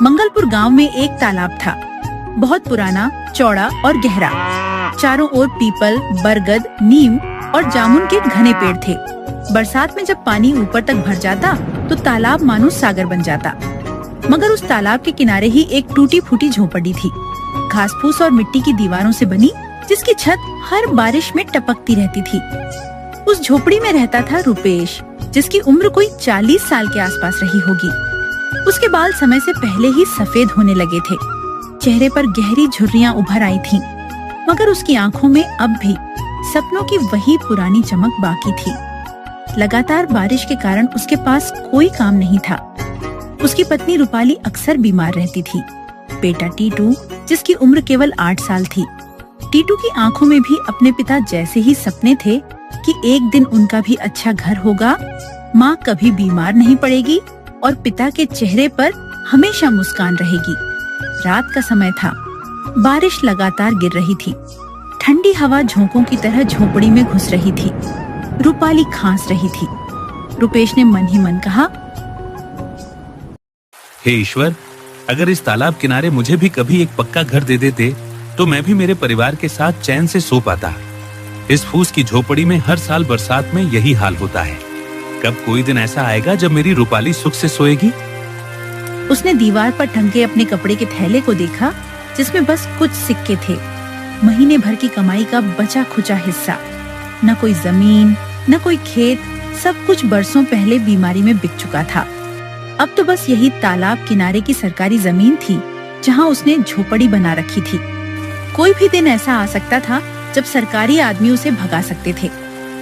मंगलपुर गांव में एक तालाब था, बहुत पुराना, चौड़ा और गहरा। चारों ओर पीपल, बरगद, नीम और जामुन के घने पेड़ थे। बरसात में जब पानी ऊपर तक भर जाता तो तालाब मानो सागर बन जाता। मगर उस तालाब के किनारे ही एक टूटी फूटी झोपड़ी थी, घास फूस और मिट्टी की दीवारों से बनी, जिसकी छत हर बारिश में टपकती रहती थी। उस झोपड़ी में रहता था रुपेश, जिसकी उम्र कोई 40 साल के आसपास रही होगी। उसके बाल समय से पहले ही सफेद होने लगे थे, चेहरे पर गहरी झुर्रियां उभर आई थीं, मगर उसकी आंखों में अब भी सपनों की वही पुरानी चमक बाकी थी। लगातार बारिश के कारण उसके पास कोई काम नहीं था। उसकी पत्नी रूपाली अक्सर बीमार रहती थी। बेटा टीटू, जिसकी उम्र केवल 8 साल थी, टीटू की आंखों में भी अपने पिता जैसे ही सपने थे कि एक दिन उनका भी अच्छा घर होगा, माँ कभी बीमार नहीं पड़ेगी और पिता के चेहरे पर हमेशा मुस्कान रहेगी। रात का समय था, बारिश लगातार गिर रही थी। ठंडी हवा झोंकों की तरह झोपड़ी में घुस रही थी। रूपाली खांस रही थी। रुपेश ने मन ही मन कहा, हे ईश्वर, अगर इस तालाब किनारे मुझे भी कभी एक पक्का घर दे देते तो मैं भी मेरे परिवार के साथ चैन से सो पाता। इस फूस की झोपड़ी में हर साल बरसात में यही हाल होता है। कब कोई दिन ऐसा आएगा जब मेरी रूपाली सुख से सोएगी। उसने दीवार पर टंगे अपने कपड़े के थैले को देखा, जिसमें बस कुछ सिक्के थे, महीने भर की कमाई का बचा खुचा हिस्सा। न कोई जमीन, न कोई खेत, सब कुछ बरसों पहले बीमारी में बिक चुका था। अब तो बस यही तालाब किनारे की सरकारी जमीन थी, जहाँ उसने झोपड़ी बना रखी थी। कोई भी दिन ऐसा आ सकता था जब सरकारी आदमी उसे भगा सकते थे,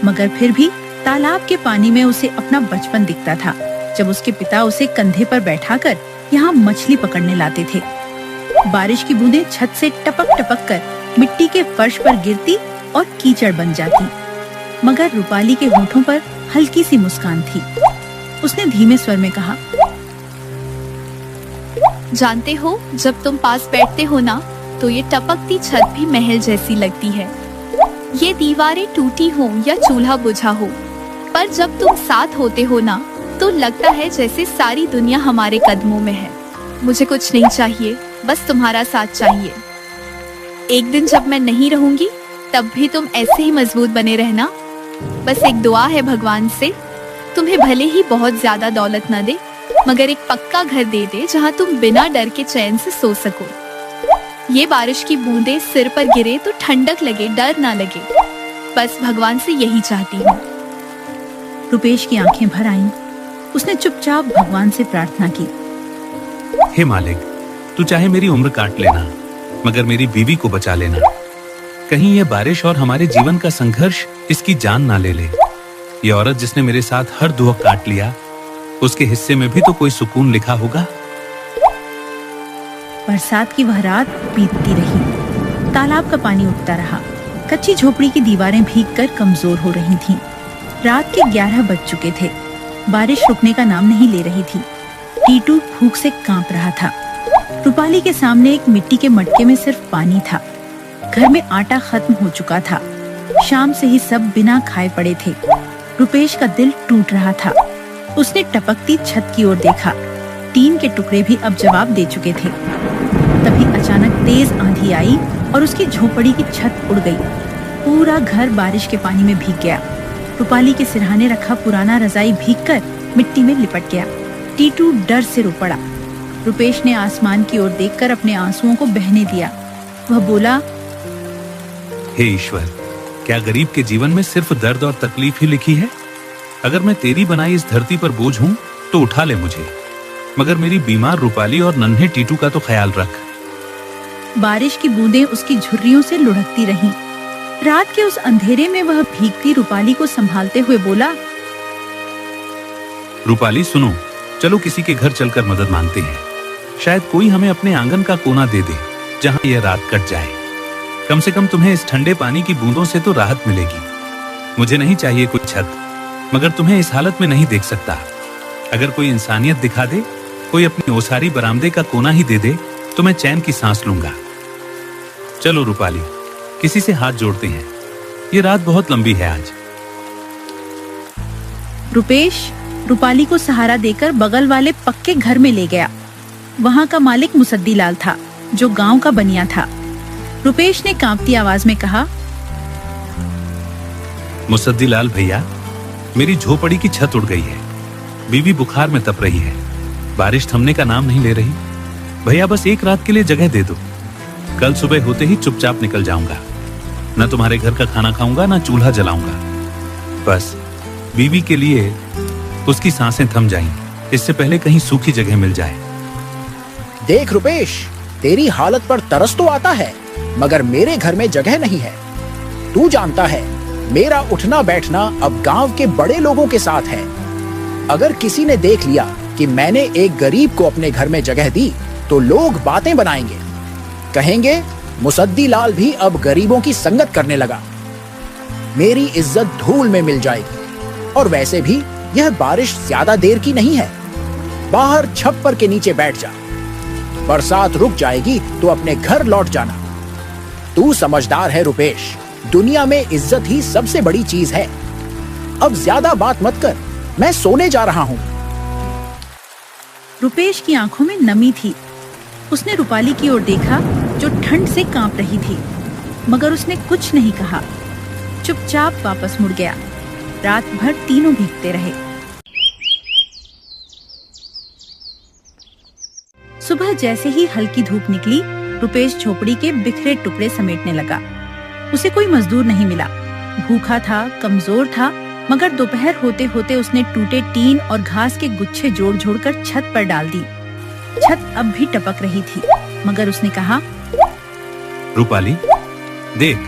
मगर फिर भी तालाब के पानी में उसे अपना बचपन दिखता था, जब उसके पिता उसे कंधे पर बैठाकर यहाँ मछली पकड़ने लाते थे। बारिश की बूंदें छत से टपक टपक कर मिट्टी के फर्श पर गिरती और कीचड़ बन जाती, मगर रूपाली के होठों पर हल्की सी मुस्कान थी। उसने धीमे स्वर में कहा, जानते हो, जब तुम पास बैठते हो ना, तो ये टपकती छत भी महल जैसी लगती है। ये दीवारें टूटी हो या चूल्हा बुझा हो, पर जब तुम साथ होते हो ना, तो लगता है जैसे सारी दुनिया हमारे कदमों में है। मुझे कुछ नहीं चाहिए, बस तुम्हारा साथ चाहिए। एक दिन जब मैं नहीं रहूंगी, तब भी तुम ऐसे ही मजबूत बने रहना। बस एक दुआ है भगवान से, तुम्हें भले ही बहुत ज्यादा दौलत न दे, मगर एक पक्का घर दे दे जहाँ तुम बिना डर के चैन से सो सको। ये बारिश की बूंदें सिर पर गिरे तो ठंडक लगे, डर ना लगे। बस भगवान से यही चाहती हूँ। रुपेश की आंखें भर आईं। उसने चुपचाप भगवान से प्रार्थना की, हे मालिक, तू चाहे मेरी उम्र काट लेना, मगर मेरी बीवी को बचा लेना। कहीं ये बारिश और हमारे जीवन का संघर्ष इसकी जान ना ले ले। ये औरत जिसने मेरे साथ हर दुख काट लिया, उसके हिस्से में भी तो कोई सुकून लिखा होगा। बरसात की वह रात बीतती रही। तालाब का पानी उठता रहा। कच्ची झोपड़ी की दीवारें भीगकर कमजोर हो रही थीं। रात के 11 बज चुके थे। बारिश रुकने का नाम नहीं ले रही थी। टीटू भूख से कांप रहा था। रूपाली के सामने एक मिट्टी के मटके में सिर्फ पानी था। घर में आटा खत्म हो चुका था। शाम से ही सब बिना खाए पड़े थे। रुपेश का दिल टूट रहा था। उसने टपकती छत की ओर देखा। टीन के टुकड़े भी अब जवाब दे चुके थे। तभी अचानक तेज आंधी आई और उसकी झोपड़ी की छत उड़ गई। पूरा घर बारिश के पानी में भीग गया। रूपाली के सिरहाने रखा पुराना रजाई भीगकर मिट्टी में लिपट गया। टीटू डर से रो पड़ा। रुपेश ने आसमान की ओर देखकर अपने आंसुओं को बहने दिया। वह बोला, हे ईश्वर, क्या गरीब के जीवन में सिर्फ दर्द और तकलीफ ही लिखी है? अगर मैं तेरी बनाई इस धरती पर बोझ हूँ तो उठा ले मुझे, मगर मेरी बीमार रूपाली और नन्हे टीटू का तो ख्याल रख। बारिश की बूंदें उसकी झुर्रियों से लुढ़कती रहीं। रात के उस अंधेरे में वह भीगती रूपाली को संभालते हुए बोला, रूपाली सुनो, चलो किसी के घर चलकर मदद मांगते हैं। शायद कोई हमें अपने आंगन का कोना दे दे जहां यह रात कट जाए। कम से कम तुम्हें इस ठंडे पानी की बूंदों से तो राहत मिलेगी। मुझे नहीं चाहिए कोई छत, मगर तुम्हें इस हालत में नहीं देख सकता। अगर कोई इंसानियत दिखा दे, कोई अपनी ओसारी बरामदे का कोना ही दे दे, तो मैं चैन की सांस लूंगा। चलो रूपाली, किसी से हाथ जोड़ते हैं। ये रात बहुत लंबी है आज। रुपेश रूपाली को सहारा देकर बगल वाले पक्के घर में ले गया। वहाँ का मालिक मुसद्दी लाल था, जो गांव का बनिया था। रुपेश ने कांपती आवाज में कहा, मुसद्दी लाल भैया, मेरी झोपड़ी की छत उड़ गई है। बीवी बुखार में तप रही है, बारिश थमने का नाम नहीं ले रही। भैया बस एक रात के लिए जगह दे दो, कल सुबह होते ही चुपचाप निकल जाऊंगा। न तुम्हारे घर का खाना खाऊंगा, न चूल्हा जलाऊंगा। बस बीवी के लिए उसकी सांसें थम जाएं, इससे पहले कहीं सूखी जगह मिल जाए। देख रुपेश, तेरी हालत पर तरस तो आता है, मगर मेरे घर में जगह नहीं है। तू जानता है, मेरा उठना बैठना अब गांव के बड़े लोगों के साथ है। अगर किसी ने देख लिया कि मैंने एक गरीब को अपने घर में जगह दी, तो लोग बातें बनाएंगे, कहेंगे मुसद्दी लाल भी अब गरीबों की संगत करने लगा। मेरी इज्जत धूल में मिल जाएगी। और वैसे भी यह बारिश ज्यादा देर की नहीं है। बाहर छप्पर के नीचे बैठ जा, बरसात रुक जाएगी तो अपने घर लौट जाना। तू समझदार है रुपेश, दुनिया में इज्जत ही सबसे बड़ी चीज है। अब ज्यादा बात मत कर, मैं सोने जा रहा हूँ। रुपेश की आंखों में नमी थी। उसने रूपाली की ओर देखा, जो ठंड से कांप रही थी, मगर उसने कुछ नहीं कहा। चुपचाप वापस मुड़ गया। रात भर तीनों भीगते रहे। सुबह जैसे ही हल्की धूप निकली, रुपेश झोपड़ी के बिखरे टुकड़े समेटने लगा। उसे कोई मजदूर नहीं मिला। भूखा था, कमजोर था, मगर दोपहर होते होते उसने टूटे टीन और घास के गुच्छे जोड़ जोड़कर छत पर डाल दी। छत अब भी टपक रही थी, मगर उसने कहा, रूपाली देख,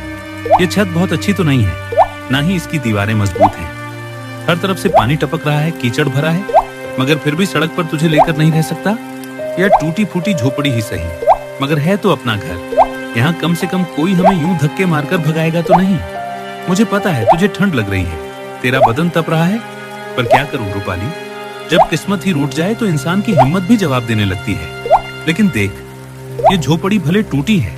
ये छत बहुत अच्छी तो नहीं है, ना ही इसकी दीवारें मजबूत हैं। हर तरफ से पानी टपक रहा है, कीचड़ भरा है, मगर फिर भी सड़क पर तुझे लेकर नहीं रह सकता। यह टूटी फूटी झोपड़ी ही सही, मगर है तो अपना घर। यहाँ कम से कम कोई हमें यूं धक्के मारकर भगाएगा तो नहीं। मुझे पता है तुझे ठंड लग रही है, तेरा बदन तप रहा है, पर क्या करूं रूपाली, जब किस्मत ही रूठ जाए तो इंसान की हिम्मत भी जवाब देने लगती है। लेकिन देख, ये झोपड़ी भले टूटी है,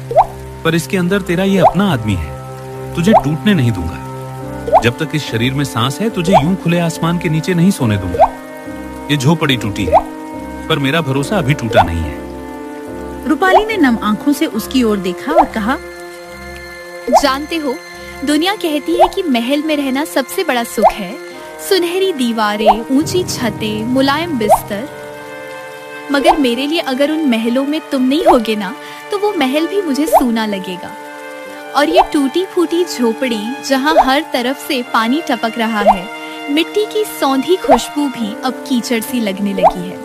पर इसके अंदर तेरा ये अपना आदमी है। तुझे टूटने नहीं दूंगा। जब तक इस शरीर में सांस है, तुझे यूं खुले आसमान के नीचे नहीं सोने दूंगा। ये झोपड़ी टूटी है, पर मेरा भरोसा अभी टूटा नहीं है। रूपाली ने नम आंखों से उसकी ओर देखा और कहा, जानते हो, दुनिया कहती है कि महल में रहना सबसे बड़ा सुख है। सुनहरी दीवारें, ऊंची छतें, मुलायम बिस्तर। मगर मेरे लिए अगर उन महलों में तुम नहीं होगे ना, तो वो महल भी मुझे सूना लगेगा। और ये टूटी फूटी झोपड़ी, जहाँ हर तरफ से पानी टपक रहा है, मिट्टी की सौंधी खुशबू भी अब कीचड़ सी लगने लगी है।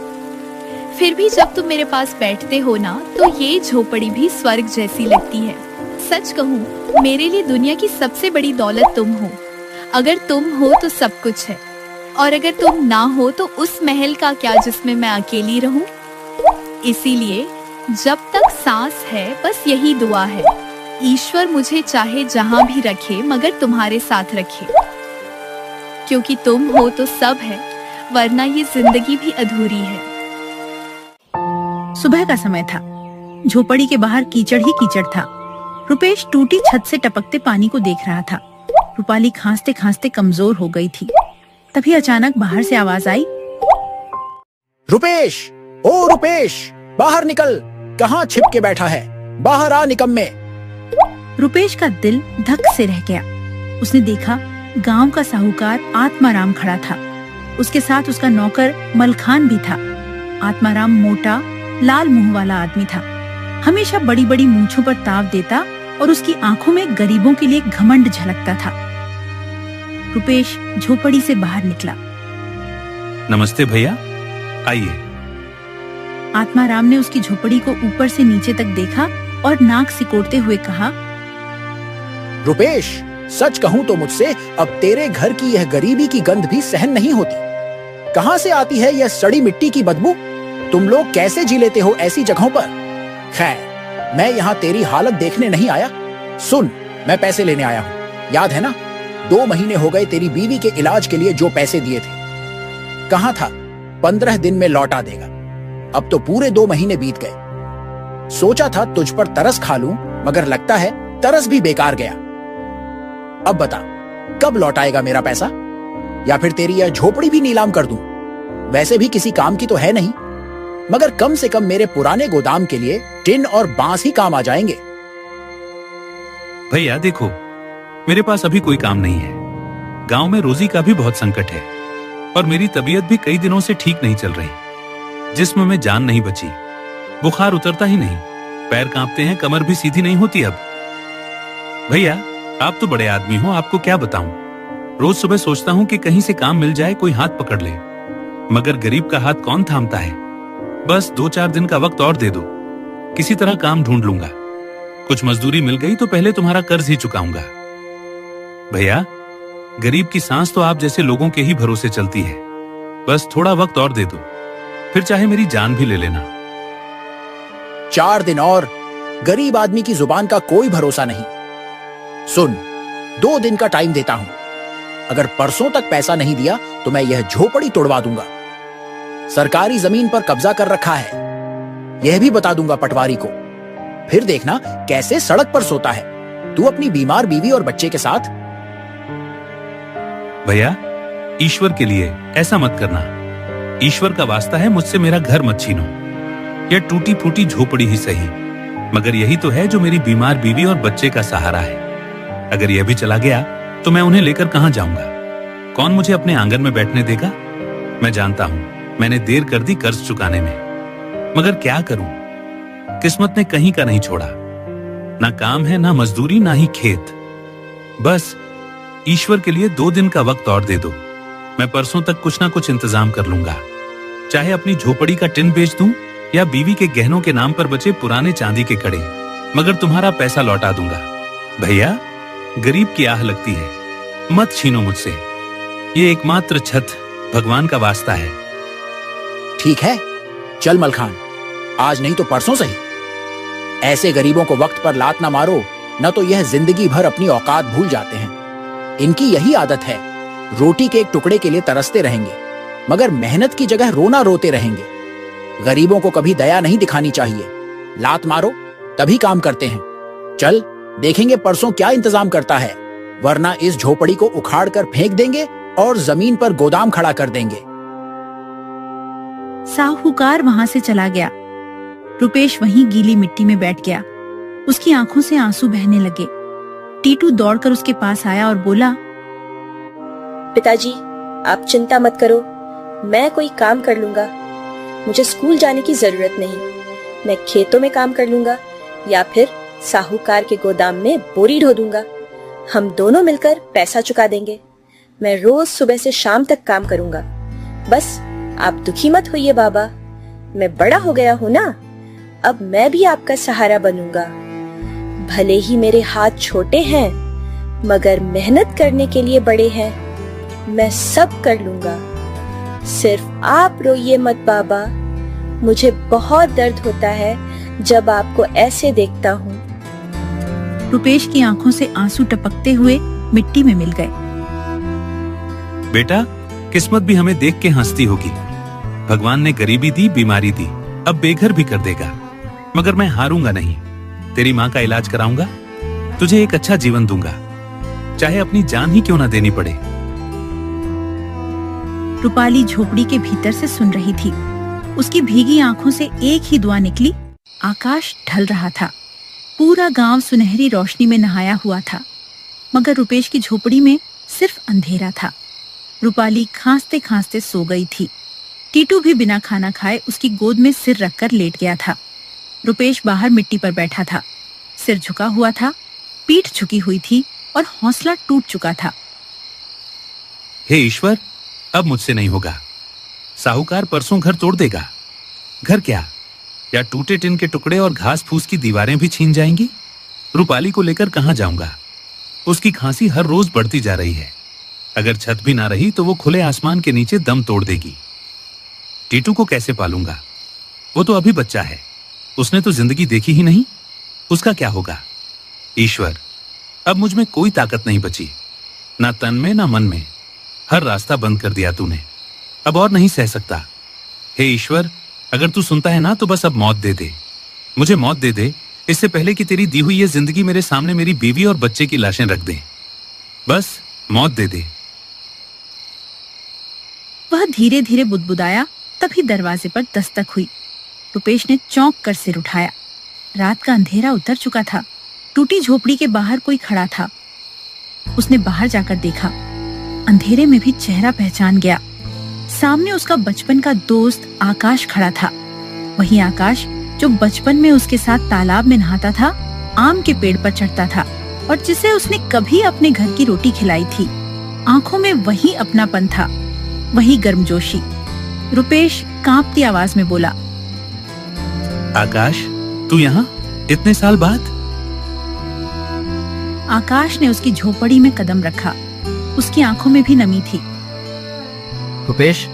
फिर भी जब तुम मेरे पास बैठते हो ना, तो ये झोपड़ी भी स्वर्ग जैसी लगती है। सच कहूँ, मेरे लिए दुनिया की सबसे बड़ी दौलत तुम हो। अगर तुम हो तो सब कुछ है, और अगर तुम ना हो तो उस महल का क्या जिसमें मैं अकेली रहूं। इसीलिए जब तक सांस है, बस यही दुआ है, ईश्वर मुझे चाहे जहां भी रखे, मगर तुम्हारे साथ रखे। क्योंकि तुम हो तो सब है, वरना ये जिंदगी भी अधूरी है। सुबह का समय था। झोपड़ी के बाहर कीचड़ ही कीचड़ था। रुपेश टूटी छत से टपकते पानी को देख रहा था। रूपाली खांसते खांसते कमजोर हो गई थी। तभी अचानक बाहर से आवाज आई, रुपेश, ओ रुपेश, बाहर निकल, कहाँ छिप के बैठा है, बाहर आ निकम्मे। रुपेश का दिल धक से रह गया। उसने देखा गांव का साहूकार आत्माराम खड़ा था। उसके साथ उसका नौकर मलखान भी था। आत्माराम मोटा, लाल मुंह वाला आदमी था। हमेशा बड़ी बड़ी मूंछों पर ताव देता और उसकी आंखों में गरीबों के लिए घमंड झलकता था। रुपेश झोपड़ी से बाहर निकला। नमस्ते भैया, आइए। आत्माराम ने उसकी झोपड़ी को ऊपर से नीचे तक देखा और नाक सिकोड़ते हुए कहा, रुपेश, सच कहूं तो मुझसे अब तेरे घर की यह गरीबी की गंध भी सहन नहीं होती। कहां से आती है यह सड़ी मिट्टी की बदबू? तुम लोग कैसे जी लेते हो ऐसी जगहों पर? खैर, मैं यहाँ तेरी हालत देखने नहीं आया। सुन, मैं पैसे लेने आया हूँ। याद है ना, 2 महीने हो गए तेरी बीवी के इलाज के लिए जो पैसे दिए थे। कहाँ था? 15 दिन में लौटा देगा। अब तो पूरे 2 महीने बीत गए। सोचा था तुझ पर तरस खा लूं, मगर लगता है तरस भी बेकार गया। अब बता, कब लौटाएगा मेरा पैसा? या फिर तेरी यह झोपड़ी भी नीलाम कर दूं? वैसे भी किसी काम की तो है नहीं। मगर कम से कम मेरे पुराने गोदाम के लिए टिन और बांस ही काम आ जाएंगे। भैया देखो, मेरे पास अभी कोई काम नहीं है। गांव में रोजी का भी बहुत संकट है और मेरी तबीयत भी कई दिनों से ठीक नहीं चल रही। जिस्म में जान नहीं बची, बुखार उतरता ही नहीं, पैर कांपते हैं, कमर भी सीधी नहीं होती अब। भैया आप तो बड़े आदमी हो, आपको क्या बताऊं। रोज सुबह सोचता हूं कि कहीं से काम मिल जाए, कोई हाथ पकड़ ले, मगर गरीब का हाथ कौन थामता है। बस 2-4 दिन का वक्त और दे दो, किसी तरह काम ढूंढ लूंगा। कुछ मजदूरी मिल गई तो पहले तुम्हारा कर्ज ही चुकाऊंगा। भैया गरीब की सांस तो आप जैसे लोगों के ही भरोसे चलती है। बस थोड़ा वक्त और दे दो, फिर चाहे मेरी जान भी ले लेना। 4 दिन और? गरीब आदमी की जुबान का कोई भरोसा नहीं। सुन, 2 दिन का टाइम देता हूं। अगर परसों तक पैसा नहीं दिया तो मैं यह झोपड़ी तोड़वा दूंगा। सरकारी जमीन पर कब्जा कर रखा है, यह भी बता दूंगा पटवारी को। फिर देखना कैसे सड़क पर सोता है तू अपनी बीमार बीवी और बच्चे के साथ। भैया ईश्वर के लिए ऐसा मत करना। ईश्वर का वास्ता है, मुझसे मेरा घर मत छीनो। यह टूटी फूटी झोपड़ी ही सही, मगर यही तो है जो मेरी बीमार बीवी और बच्चे का सहारा है। अगर यह भी चला गया तो मैं उन्हें लेकर कहां जाऊंगा? कौन मुझे अपने आंगन में बैठने देगा? मैं जानता हूं मैंने देर कर दी कर्ज चुकाने में, मगर क्या करूं, किस्मत ने कहीं का नहीं छोड़ा। ना काम है, ना मजदूरी, ना ही खेत। बस ईश्वर के लिए 2 दिन का वक्त और दे दो। मैं परसों तक कुछ ना कुछ इंतजाम कर लूंगा, चाहे अपनी झोपड़ी का टिन बेच दूं या बीवी के गहनों के नाम पर बचे पुराने चांदी के कड़े, मगर तुम्हारा पैसा लौटा दूंगा। भैया गरीब की आह लगती है, मत छीनो मुझसे। ये एकमात्र छत भगवान का वास्ता है। ठीक है, चल मलखान, आज नहीं तो परसों सही। ऐसे गरीबों को वक्त पर लात ना मारो, न तो यह जिंदगी भर अपनी औकात भूल जाते हैं। इनकी यही आदत है, रोटी के एक टुकड़े के लिए तरसते रहेंगे, मगर मेहनत की जगह रोना रोते रहेंगे। गरीबों को कभी दया नहीं दिखानी चाहिए। लात मारो तभी काम करते हैं। चल देखेंगे परसों क्या इंतजाम करता है, वरना इस झोपड़ी को उखाड़ कर फेंक देंगे और जमीन पर गोदाम खड़ा कर देंगे। साहूकार वहां से चला गया। रुपेश वहीं गीली मिट्टी में बैठ गया। उसकी आंखों से आंसू बहने लगे। टीटू दौड़कर उसके पास आया और बोला, पिताजी आप चिंता मत करो, मैं कोई काम कर लूंगा। मुझे स्कूल जाने की जरूरत नहीं। मैं खेतों में काम कर लूंगा या फिर साहूकार के गोदाम में बोरी ढो दूंगा। हम दोनों मिलकर पैसा चुका देंगे। मैं रोज सुबह से शाम तक काम करूंगा। बस आप दुखी मत होइए बाबा, मैं बड़ा हो गया हूँ ना, अब मैं भी आपका सहारा बनूंगा। भले ही मेरे हाथ छोटे हैं, मगर मेहनत करने के लिए बड़े हैं। मैं सब कर लूंगा। सिर्फ आप रोइए मत बाबा, मुझे बहुत दर्द होता है जब आपको ऐसे देखता हूँ। रुपेश की आंखों से आंसू टपकते हुए मिट्टी में मिल गए। बेटा किस्मत भी हमें देख के हंसती होगी। भगवान ने गरीबी दी, बीमारी दी, अब बेघर भी कर देगा, मगर मैं हारूंगा नहीं। तेरी माँ का इलाज कराऊंगा, तुझे एक अच्छा जीवन दूंगा, चाहे अपनी जान ही क्यों ना देनी पड़े। रूपाली झोपड़ी के भीतर से सुन रही थी। उसकी भीगी आंखों से एक ही दुआ निकली। आकाश ढल रहा था, पूरा गांव सुनहरी रोशनी में नहाया हुआ था, मगर रुपेश की झोपड़ी में सिर्फ अंधेरा था। रूपाली खांसते खांसते सो गई थी। टीटू भी बिना खाना खाए उसकी गोद में सिर रखकर लेट गया था। रुपेश बाहर मिट्टी पर बैठा था, सिर झुका हुआ था, पीठ झुकी हुई थी और हौसला टूट चुका था। हे ईश्वर, अब मुझसे नहीं होगा। साहूकार परसों घर तोड़ देगा। घर क्या, या टूटे टिन के टुकड़े और घास फूस की दीवारें भी छीन जाएंगी। रूपाली को लेकर कहां जाऊंगा? उसकी खांसी हर रोज बढ़ती जा रही है। अगर छत भी ना रही तो वो खुले आसमान के नीचे दम तोड़ देगी। टीटू को कैसे पालूंगा? वो तो अभी बच्चा है, उसने तो जिंदगी देखी ही नहीं। उसका क्या होगा? ईश्वर, अब मुझ में कोई ताकत नहीं बची, ना तन में ना मन में। हर रास्ता बंद कर दिया तूने, अब और नहीं सह सकता। हे ईश्वर, अगर तू सुनता है ना तो बस अब मौत दे दे, मुझे मौत दे दे, इससे पहले कि तेरी दी हुई ये जिंदगी मेरे सामने मेरी बीवी और बच्चे की लाशें रख दे। बस मौत दे दे। वह धीरे धीरे बुदबुदाया, तभी दरवाजे पर दस्तक हुई। रुपेश ने चौंक कर सिर उठाया। रात का अंधेरा उतर चुका था। टूटी झोपड़ी के बाहर कोई खड़ा था। उसने बाहर जाकर देखा। अंधेरे में भी चेहरा पहचान गया। सामने उसका बचपन का दोस्त आकाश खड़ा था। वही आकाश जो बचपन में उसके साथ तालाब में नहाता था, आम के पेड़ पर चढ़ता था और जिसे उसने कभी अपने घर की रोटी खिलाई थी। आंखों में वही अपनापन था, वही गर्मजोशी। रुपेश कांपती आवाज में बोला, आकाश, तू यहाँ इतने साल बाद? आकाश ने उसकी झोपड़ी में कदम रखा। उसकी आंखों में भी नमी थी। रुपेश,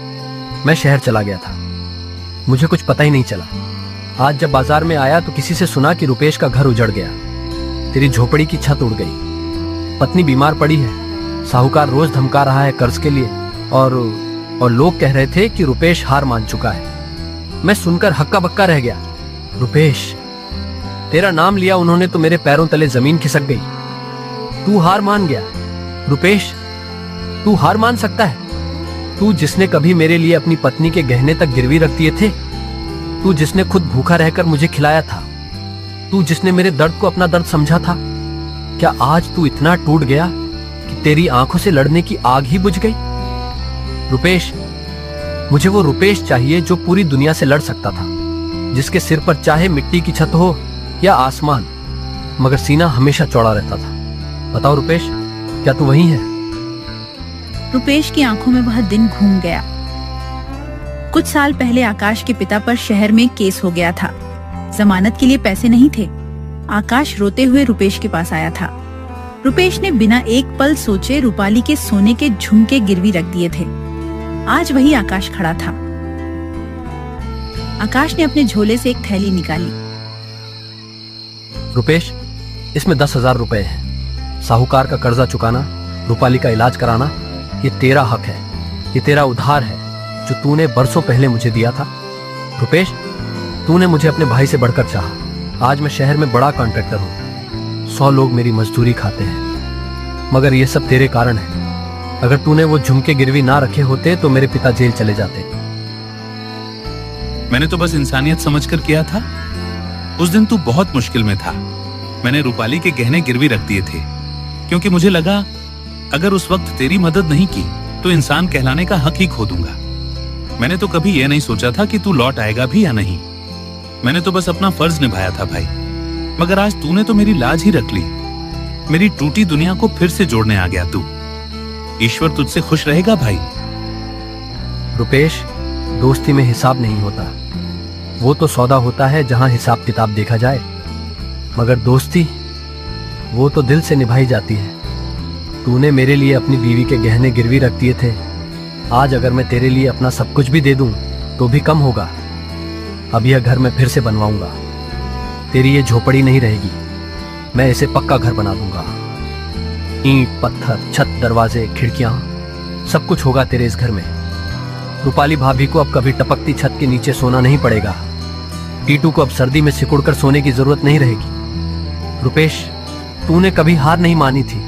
मैं शहर चला गया था। मुझे कुछ पता ही नहीं चला। आज जब बाजार में आया तो किसी से सुना कि रुपेश का घर उजड़ गया। तेरी झोपड़ी की छत उड़ गई। पत्नी बीमार पड़ी है। साहूकार रोज धमका रहा है कर्ज के लिए और लोग कह रहे थे कि रुपेश हार मान चुका है। मैं सुनकर हक्का बक्का रह गया। रुपेश, तेरा नाम लिया उन्होंने तो मेरे पैरों तले जमीन खिसक गई। तू हार मान गया। रुपेश, तू हार मान सकता है? तू जिसने कभी मेरे लिए अपनी पत्नी के गहने तक गिरवी रख दिए थे, तू जिसने खुद भूखा रहकर मुझे खिलाया था, तू जिसने मेरे दर्द को अपना दर्द समझा था, क्या आज तू इतना टूट गया कि तेरी आंखों से लड़ने की आग ही बुझ गई? रुपेश, मुझे वो रुपेश चाहिए जो पूरी दुनिया से लड़ सकता था, जिसके सिर पर चाहे मिट्टी की छत हो या आसमान, मगर सीना हमेशा चौड़ा रहता था। बताओ रुपेश, क्या तू वही है? रुपेश की आंखों में वह दिन घूम गया। कुछ साल पहले आकाश के पिता पर शहर में केस हो गया था। जमानत के लिए पैसे नहीं थे। आकाश रोते हुए रुपेश के पास आया था। रुपेश ने बिना एक पल सोचे रूपाली के सोने के झुमके गिरवी रख दिए थे। आज वही आकाश खड़ा था। आकाश ने अपने झोले से एक थैली निकाली। रुपेश, इसमें 10,000 रुपए हैं। साहूकार का कर्जा चुकाना, रूपाली का इलाज कराना, ये तेरा हक है। ये तेरा उधार है जो तूने बरसों पहले मुझे दिया था। रुपेश, तूने मुझे अपने भाई से बढ़कर चाहा। आज मैं शहर में बड़ा कॉन्ट्रैक्टर हूँ। 100 लोग मेरी मजदूरी खाते हैं, मगर ये सब तेरे कारण है। अगर तूने वो झुमके गिरवी ना रखे होते तो मेरे पिता जेल चले जाते। मैंने तो बस इंसानियत समझकर किया था। उस दिन तू बहुत मुश्किल में था। मैंने रूपाली के गहने गिरवी रख दिए थे क्योंकि मुझे लगा अगर उस वक्त तेरी मदद नहीं की तो इंसान कहलाने का हक ही खो दूंगा। मैंने तो कभी यह नहीं सोचा था कि तू लौट आएगा भी या नहीं। मैंने तो बस अपना फर्ज निभाया था भाई। मगर आज तूने तो मेरी लाज ही रख ली। मेरी टूटी दुनिया को फिर से जोड़ने आ गया तू। ईश्वर तुझसे खुश रहेगा भाई। रुपेश, दोस्ती में हिसाब नहीं होता। वो तो सौदा होता है जहां हिसाब किताब देखा जाए, मगर दोस्ती वो तो दिल से निभाई जाती है। तूने मेरे लिए अपनी बीवी के गहने गिरवी रख दिए थे। आज अगर मैं तेरे लिए अपना सब कुछ भी दे दूं तो भी कम होगा। अब यह घर मैं फिर से बनवाऊंगा। तेरी ये झोपड़ी नहीं रहेगी, मैं इसे पक्का घर बना दूंगा। ईंट, पत्थर, छत, दरवाजे, खिड़कियां, सब कुछ होगा तेरे इस घर में। रूपाली भाभी को अब कभी टपकती छत के नीचे सोना नहीं पड़ेगा। टीटू को अब सर्दी में सिकुड़कर सोने की जरूरत नहीं रहेगी। रुपेश, तूने कभी हार नहीं मानी थी,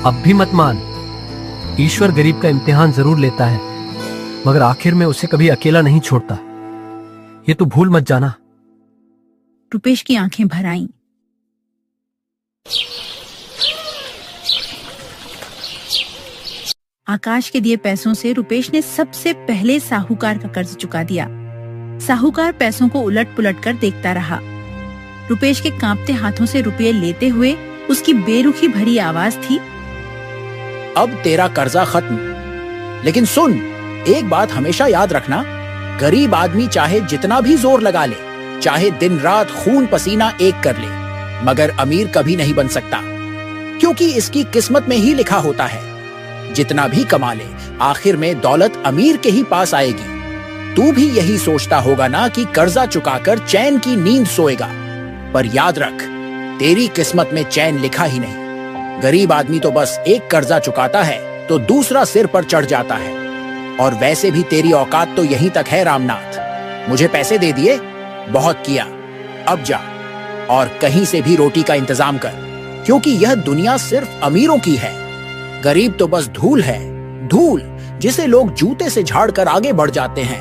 अब भी मत मान। ईश्वर गरीब का इम्तिहान जरूर लेता है, मगर आखिर में उसे कभी अकेला नहीं छोड़ता। ये तू भूल मत जाना। रुपेश की आंखें भर आईं। आकाश के दिए पैसों से रुपेश ने सबसे पहले साहूकार का कर्ज चुका दिया। साहूकार पैसों को उलट पुलट कर देखता रहा। रुपेश के कांपते हाथों से रुपये लेते हुए उसकी बेरुखी भरी आवाज थी, अब तेरा कर्जा खत्म। लेकिन सुन, एक बात हमेशा याद रखना, गरीब आदमी चाहे जितना भी जोर लगा ले, चाहे दिन रात खून पसीना एक कर ले, मगर अमीर कभी नहीं बन सकता, क्योंकि इसकी किस्मत में ही लिखा होता है। जितना भी कमा ले, आखिर में दौलत अमीर के ही पास आएगी। तू भी यही सोचता होगा ना कि कर्जा चुकाकर चैन की नींद सोएगा, पर याद रख, तेरी किस्मत में चैन लिखा ही नहीं। गरीब आदमी तो बस एक कर्जा चुकाता है तो दूसरा सिर पर चढ़ जाता है। और वैसे भी तेरी औकात तो यहीं तक है रामनाथ। मुझे पैसे दे दिए, बहुत किया, अब जा और कहीं से भी रोटी का इंतजाम कर, क्योंकि यह दुनिया सिर्फ अमीरों की है। गरीब तो बस धूल है, धूल जिसे लोग जूते से झाड़कर आगे बढ़ जाते हैं।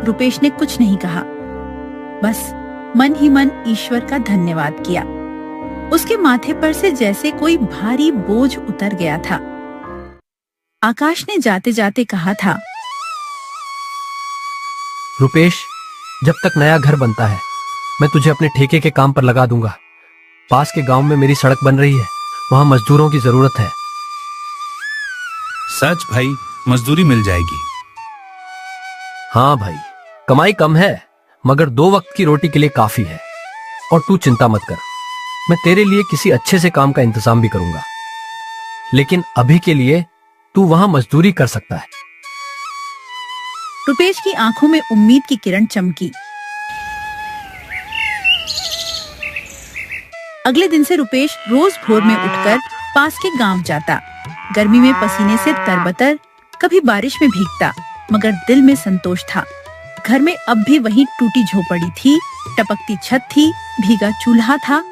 रुपेश ने कुछ नहीं कहा, बस मन ही मन ईश्वर का धन्यवाद किया। उसके माथे पर से जैसे कोई भारी बोझ उतर गया था। आकाश ने जाते जाते कहा था, रुपेश, जब तक नया घर बनता है मैं तुझे अपने ठेके के काम पर लगा दूंगा। पास के गांव में मेरी सड़क बन रही है, वहां मजदूरों की जरूरत है। सच भाई, मजदूरी मिल जाएगी। हाँ भाई, कमाई कम है मगर 2 वक्त की रोटी के लिए काफी है। और तू चिंता मत कर, मैं तेरे लिए किसी अच्छे से काम का इंतजाम भी करूंगा। लेकिन अभी के लिए तू वहां मजदूरी कर सकता है। रुपेश की आंखों में उम्मीद की किरण चमकी। अगले दिन से रुपेश रोज भोर में उठकर पास के गांव जाता। गर्मी में पसीने से तरबतर, कभी बारिश में भीगता, मगर दिल में संतोष था। घर में अब भी वही टूटी झोपड़ी थी, टपकती छत थी, भीगा चूल्हा था,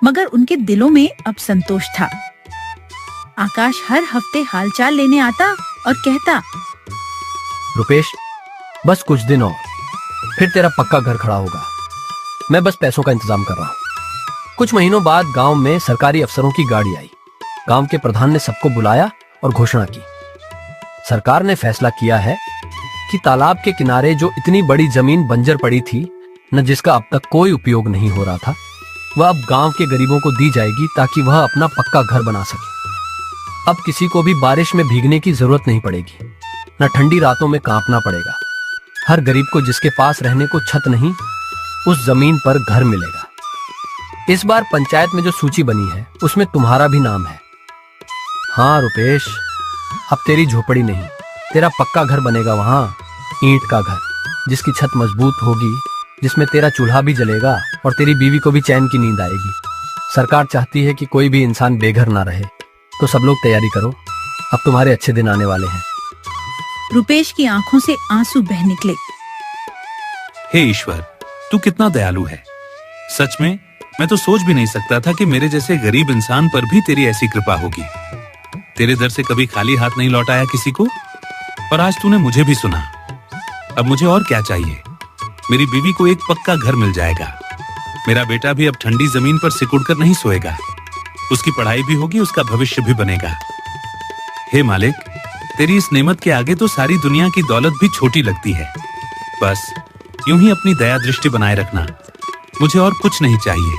मगर उनके दिलों में अब संतोष था। आकाश हर हफ्ते हालचाल लेने आता और कहता, रुपेश, बस कुछ दिन और, फिर तेरा पक्का घर खड़ा होगा। मैं बस पैसों का इंतजाम कर रहा हूँ। कुछ महीनों बाद गांव में सरकारी अफसरों की गाड़ी आई। गांव के प्रधान ने सबको बुलाया और घोषणा की। सरकार ने फैसला किया है कि तालाब के किनारे जो इतनी बड़ी जमीन बंजर पड़ी थी, न जिसका अब तक कोई उपयोग नहीं हो रहा था, वह अब गांव के गरीबों को दी जाएगी ताकि वह अपना पक्का घर बना सके। अब किसी को भी बारिश में भीगने की जरूरत नहीं पड़ेगी, न ठंडी रातों में कांपना पड़ेगा। हर गरीब को जिसके पास रहने को छत नहीं, उस जमीन पर घर मिलेगा। इस बार पंचायत में जो सूची बनी है उसमें तुम्हारा भी नाम है। हाँ रुपेश, अब तेरी झोपड़ी नहीं, तेरा पक्का घर बनेगा वहां, ईंट का घर, जिसकी छत मजबूत होगी, जिसमें तेरा चूल्हा भी जलेगा और तेरी बीवी को भी चैन की नींद आएगी। सरकार चाहती है कि कोई भी इंसान बेघर ना रहे, तो सब लोग तैयारी करो, अब तुम्हारे अच्छे दिन आने वाले हैं। रुपेश की आंखों से आंसू बह निकले। हे ईश्वर, तू कितना दयालु है। सच में मैं तो सोच भी नहीं सकता था कि मेरे जैसे गरीब इंसान पर भी तेरी ऐसी कृपा होगी। तेरे दर से कभी खाली हाथ नहीं लौटाया किसी को, और आज तूने मुझे भी सुना। अब मुझे और क्या चाहिए? मेरी बीवी को एक पक्का घर मिल जाएगा। मेरा बेटा भी अब ठंडी जमीन पर सिकुड़कर नहीं सोएगा। उसकी पढ़ाई भी होगी, उसका भविष्य भी बनेगा। हे मालिक, तेरी इस नेमत के आगे तो सारी दुनिया की दौलत भी छोटी लगती है। बस यूं ही अपनी दया दृष्टि बनाए रखना। मुझे और कुछ नहीं चाहिए,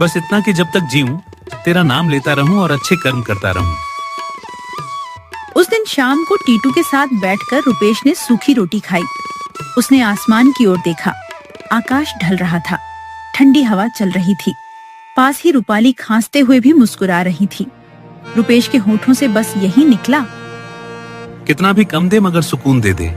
बस इतना कि जब तक जीऊं तेरा नाम लेता रहूं और अच्छे कर्म करता रहूं। उस दिन शाम को टीटू के साथ बैठकर रुपेश ने सूखी रोटी खाई। उसने आसमान की ओर देखा। आकाश ढल रहा था, ठंडी हवा चल रही थी। पास ही रूपाली खांसते हुए भी मुस्कुरा रही थी। रुपेश के होठों से बस यही निकला, कितना भी कम दे मगर सुकून दे दे।